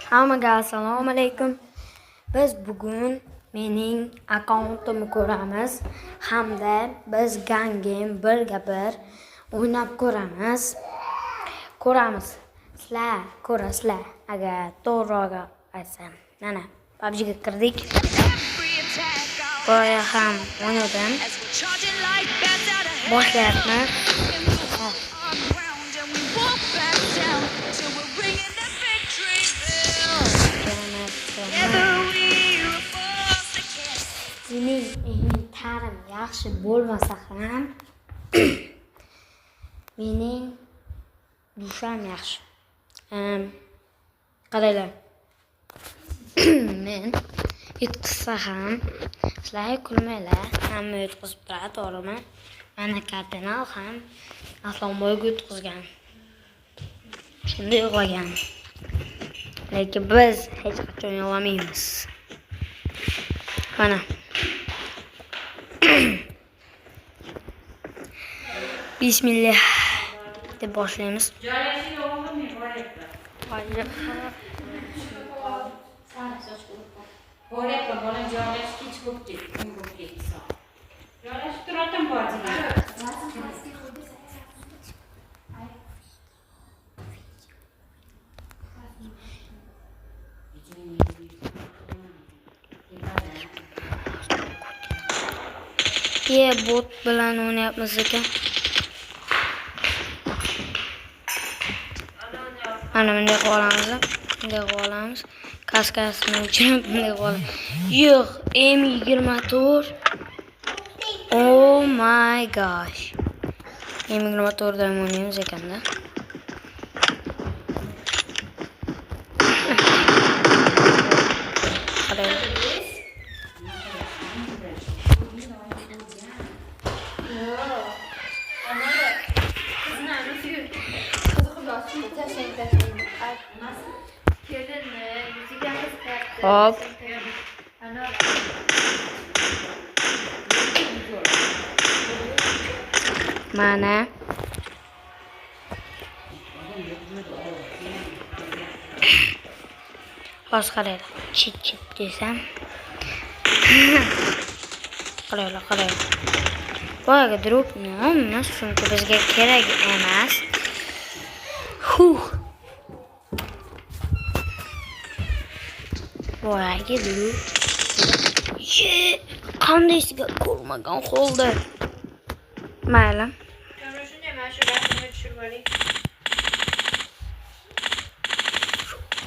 Hammaga assalomu alaykum. Biz bugun mening akkauntimni ko'ramiz hamda biz Gun Game birga bir o'ynab ko'ramiz. Sizlar ko'rasizlar. Agar to'g'ri aytsam. Mana PUBG ga kirdik. Boya ham o'ynadim. Boshlayapmiz. Mening ta'lim yaxshi bo'lmasa ham mening dusham yaxshi. Qaranglar. Men yutqizsa ham sizlar kulmanglar. Hamma yutqizib turadi, to'g'rimi? Mana kardinal ham Aslonboyga yutqizgan. Shunday qilgan. Lekin biz hech qachon yo'lamaymiz. Mana. Bismillah deb boshlaymiz. Bot bilan o'ynayapmiz ekan. Mana bunday qilamiz. Kaskasini o'chirib bunday qilamiz. Yo'q, M24. Oh my gosh. M24 dan o'ynaymiz ekanda. Hop. Mana. Qaranglar. Chit desam. Qaranglar. Boyaga dropni olmas, chunki bizga kerak emas. Boyaga drop. Qandaysiga ko'rmagan holda. Mayli. Shunday mana shu rasmni tushirib oling.